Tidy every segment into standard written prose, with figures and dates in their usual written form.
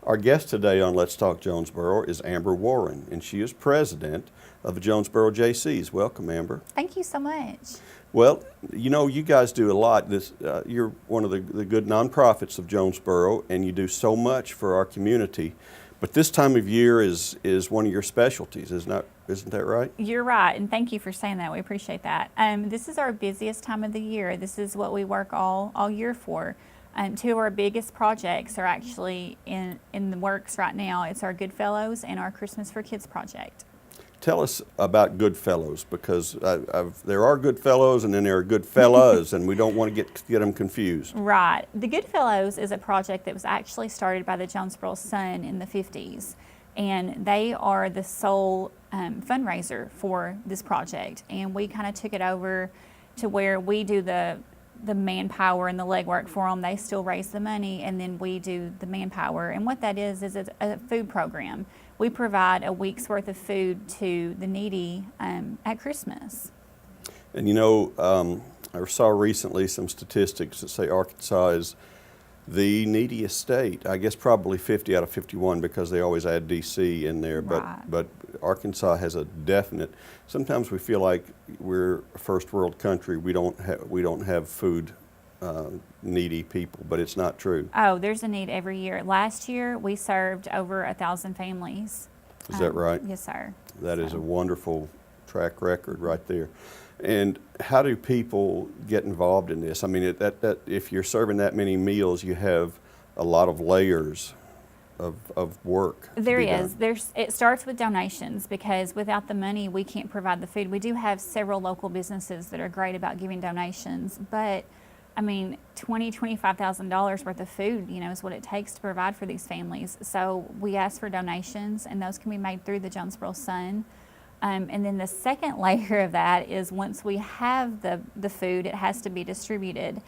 Our guest today on Let's Talk Jonesboro is Amber Warren, and she is president of the Jonesboro Jaycees. Welcome, Amber. Thank you so much. Well, you know, you guys do a lot. You're one of the good nonprofits of Jonesboro, and you do so much for our community. But this time of year is one of your specialties, isn't that right? You're right, and thank you for saying that. We appreciate that. This is our busiest time of the year. This is what we work all year for. Two of our biggest projects are actually in the works right now. It's our Goodfellows and our Christmas for Kids project. Tell us about Goodfellows, because there are Goodfellows and then there are Goodfellas, and we don't want to get them confused. Right. The Goodfellows is a project that was actually started by the Jonesboro Sun in the 50s, and they are the sole fundraiser for this project. And we kind of took it over to where we do the manpower and the legwork for them. They still raise the money, and then we do the manpower. And what that is a food program. We provide a week's worth of food to the needy at Christmas. And you know, I saw recently some statistics that say Arkansas is the neediest state. I guess probably 50 out of 51 because they always add DC in there. Right. But Arkansas has a definite. Sometimes we feel like we're a first world country. We don't have food needy people, but it's not true. Oh, there's a need every year. Last year we served over 1,000 families. Is that right? Yes, sir. That is a wonderful track record right there. And how do people get involved in this? I mean, if you're serving that many meals, you have a lot of layers of work. There is. It starts with donations, because without the money, we can't provide the food. We do have several local businesses that are great about giving donations, but I mean, $25,000 worth of food, you know, is what it takes to provide for these families. So we ask for donations, and those can be made through the Jonesboro Sun. And then the second layer of that is once we have the food, it has to be distributed.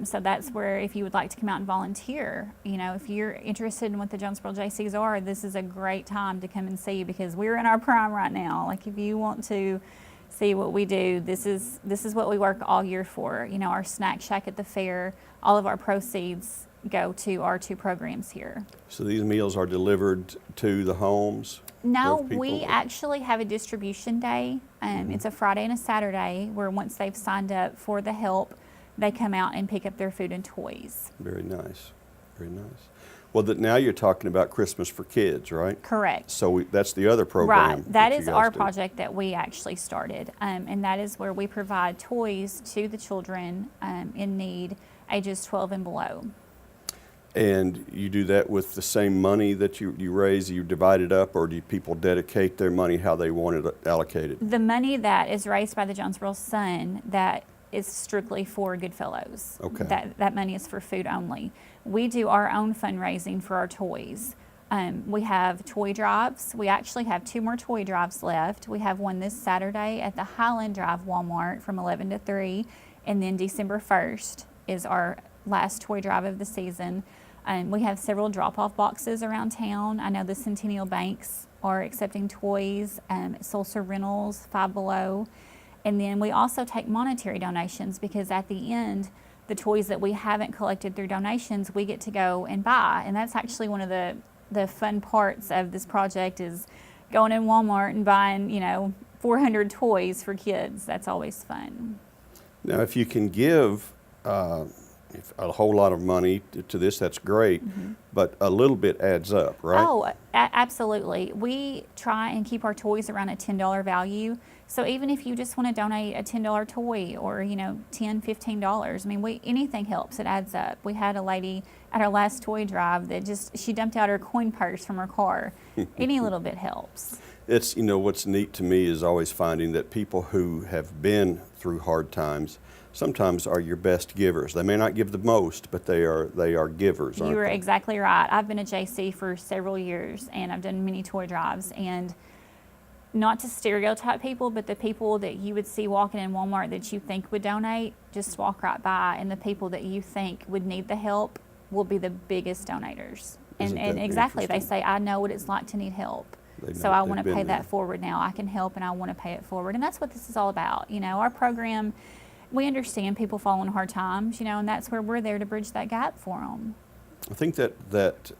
So that's where, if you would like to come out and volunteer, you know, if you're interested in what the Jonesboro Jaycees are, this is a great time to come and see, because we're in our prime right now. Like, if you want to see what we do, this is what we work all year for. You know, our snack shack at the fair, all of our proceeds go to our two programs here. So these meals are delivered to the homes? No, we actually have a distribution day. It's a Friday and a Saturday, where once they've signed up for the help, they come out and pick up their food and toys. Very nice, very nice. Well, now you're talking about Christmas for Kids, right? Correct. So that's the other program. Right. That is our project that we actually started, and that is where we provide toys to the children in need, ages 12 and below. And you do that with the same money that you raise, you divide it up, or do people dedicate their money how they want it allocated? The money that is raised by the Jonesboro Sun, that is strictly for Goodfellows. Okay. That money is for food only. We do our own fundraising for our toys. We have toy drives. We actually have 2 more toy drives left. We have one this Saturday at the Highland Drive Walmart from 11 to 3, and then December 1st is our last toy drive of the season. We have several drop-off boxes around town. I know the Centennial Banks are accepting toys, Sulcer Rentals, Five Below. And then we also take monetary donations, because at the end, the toys that we haven't collected through donations, we get to go and buy. And that's actually one of the fun parts of this project, is going in Walmart and buying, you know, 400 toys for kids. That's always fun. Now, if you can give a whole lot of money to this, that's great, but a little bit adds up, right? Oh, absolutely. We try and keep our toys around a $10 value. So even if you just want to donate a $10 toy, or, you know, $10, $15, I mean, anything helps. It adds up. We had a lady at our last toy drive that she dumped out her coin purse from her car. Any little bit helps. It's, you know, what's neat to me is always finding that people who have been through hard times sometimes are your best givers. They may not give the most, but they are givers, aren't You are they? exactly right. I've been a JC for several years, and I've done many toy drives, and not to stereotype people, but the people that you would see walking in Walmart that you think would donate just walk right by, and the people that you think would need the help will be the biggest donators. And exactly, they say, I know what it's like to need help. So I want to pay that forward now. I can help, and I want to pay it forward. And that's what this is all about. You know, our program, we understand people fall in hard times, you know, and that's where we're there to bridge that gap for them. I think that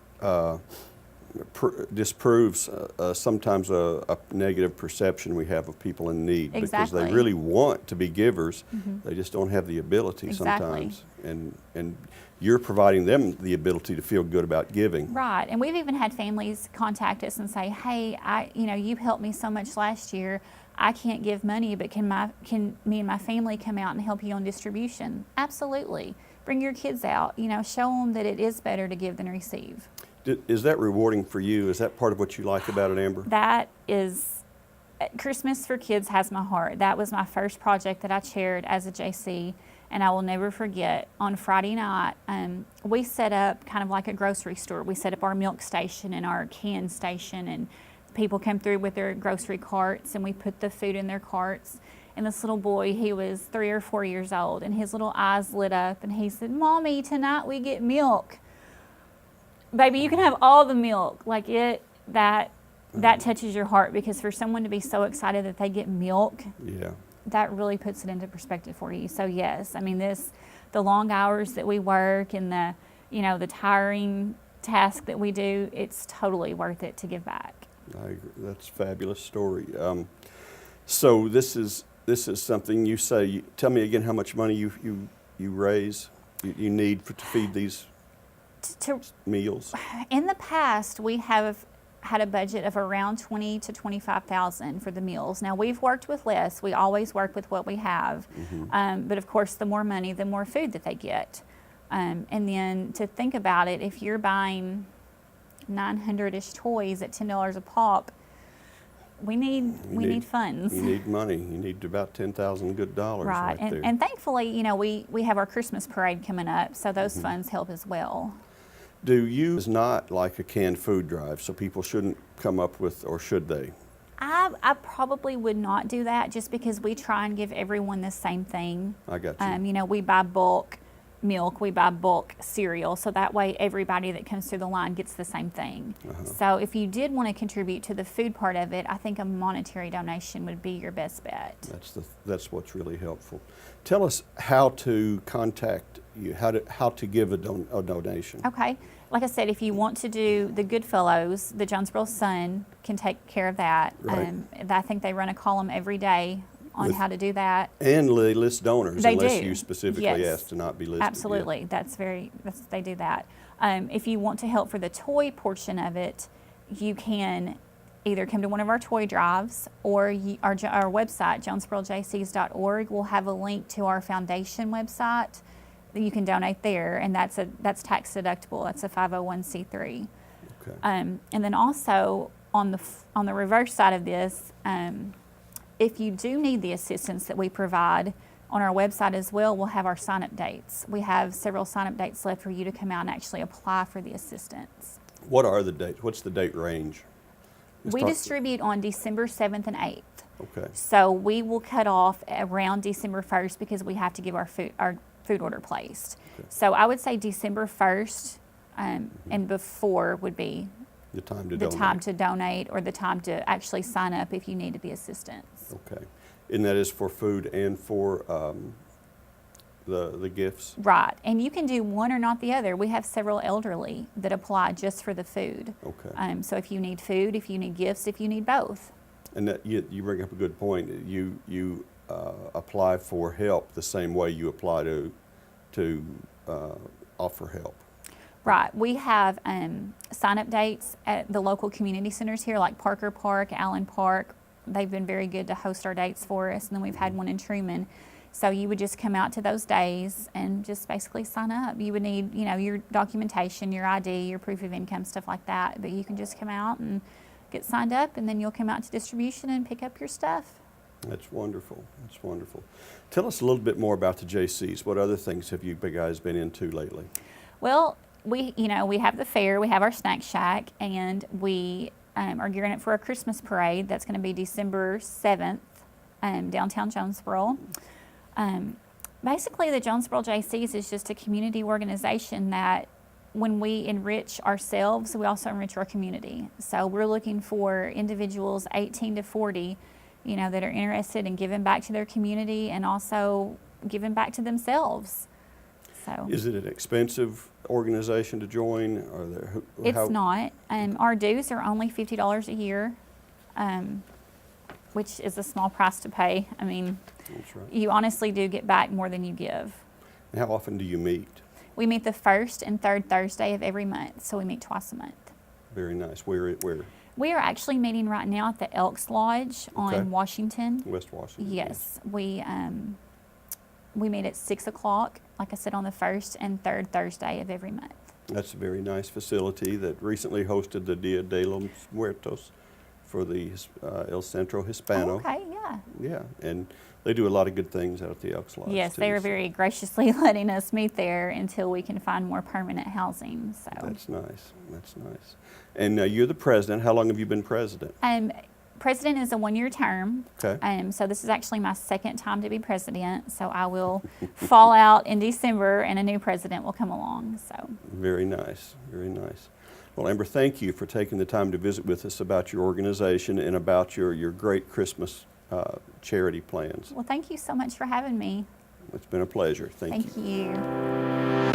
disproves sometimes a negative perception we have of people in need because Exactly. they really want to be givers. They just don't have the ability Exactly. sometimes. And you're providing them the ability to feel good about giving. Right, and we've even had families contact us and say, "Hey, you helped me so much last year. I can't give money, but can me and my family come out and help you on distribution?" Absolutely. Bring your kids out. Show them that it is better to give than receive. Is that rewarding for you? Is that part of what you like about it, Amber? That is, Christmas for Kids has my heart. That was my first project that I chaired as a Jaycee, and I will never forget. On Friday night, we set up kind of like a grocery store. We set up our milk station and our can station, and people come through with their grocery carts, and we put the food in their carts. And this little boy, he was 3 or 4 years old, and his little eyes lit up, and he said, "Mommy, tonight we get milk." Baby, you can have all the milk. Like that touches your heart, because for someone to be so excited that they get milk, Yeah. that really puts it into perspective for you. So yes, I mean the long hours that we work and the tiring task that we do, it's totally worth it to give back. I agree. That's a fabulous story. So this is something you say. Tell me again how much money you raise. You need to feed these meals. In the past, we have had a budget of around $20,000 to $25,000 for the meals. Now we've worked with less. We always work with what we have, but of course, the more money, the more food that they get. And then to think about it, if you're buying 900-ish toys at $10 a pop, we need funds. You need money. You need about $10,000 good dollars right there. And thankfully, we have our Christmas parade coming up, so those funds help as well. It's not like a canned food drive, so people shouldn't come up with, or should they? I probably would not do that, just because we try and give everyone the same thing. I got you. We buy bulk milk, we buy bulk cereal, so that way everybody that comes through the line gets the same thing. So if you did want to contribute to the food part of it, I think a monetary donation would be your best bet. That's what's really helpful. Tell us how to contact you, how to give a donation. Okay. Like I said, if you want to do the Goodfellows, the Jonesboro Sun can take care of that. Right. I think they run a column every day on how to do that. And they list donors They unless do. you specifically Yes. ask to not be listed. Absolutely. Yeah. They do that. If you want to help for the toy portion of it, you can either come to one of our toy drives, or our website, jonesborojaycees.org, will have a link to our foundation website that you can donate there, and that's tax deductible. That's a 501c3. Okay. And then also on the reverse side of this, if you do need the assistance that we provide on our website as well, we'll have our sign-up dates. We have several sign-up dates left for you to come out and actually apply for the assistance. What are the dates? What's the date range? We distribute on December 7th and 8th. Okay. So we will cut off around December 1st, because we have to give our food order placed. Okay. So I would say December 1st and before would be The time to donate, or the time to actually sign up if you needed the assistance. Okay. And that is for food and for the gifts? Right. And you can do one or not the other. We have several elderly that apply just for the food. Okay. So if you need food, if you need gifts, if you need both. And that you bring up a good point. You apply for help the same way you apply to offer help. Right. We have sign-up dates at the local community centers here, like Parker Park, Allen Park. They've been very good to host our dates for us. And then we've had one in Truman. So you would just come out to those days and just basically sign up. You would need, your documentation, your ID, your proof of income, stuff like that. But you can just come out and get signed up, and then you'll come out to distribution and pick up your stuff. That's wonderful. That's wonderful. Tell us a little bit more about the Jaycees. What other things have you guys been into lately? Well, we have the fair, we have our snack shack, and we are gearing up for a Christmas parade. That's going to be December 7th, downtown Jonesboro. Basically, the Jonesboro Jaycees is just a community organization that, when we enrich ourselves, we also enrich our community. So we're looking for individuals 18 to 40, that are interested in giving back to their community and also giving back to themselves. So Is it an expensive organization to join? Or there, it's not. Our dues are only $50 a year, which is a small price to pay. I mean, That's right. you honestly do get back more than you give. And how often do you meet? We meet the first and third Thursday of every month, so we meet twice a month. Very nice. Where? We are actually meeting right now at the Elks Lodge Okay. on Washington. West Washington. Yes, we meet at 6 o'clock, like I said, on the first and third Thursday of every month. That's a very nice facility that recently hosted the Dia de los Muertos for the El Centro Hispano. Oh, okay, yeah. Yeah, and they do a lot of good things out at the Elks Lodge. Yes, too, they are so very graciously letting us meet there until we can find more permanent housing. So, That's nice. That's nice. And you're the president. How long have you been president? president is a 1-year term. Okay. So this is actually my second time to be president. So I will fall out in December, and a new president will come along. So Very nice. Very nice. Well, Amber, thank you for taking the time to visit with us about your organization and about your great Christmas charity plans. well, thank you so much for having me. It's been a pleasure. Thank you. Thank you.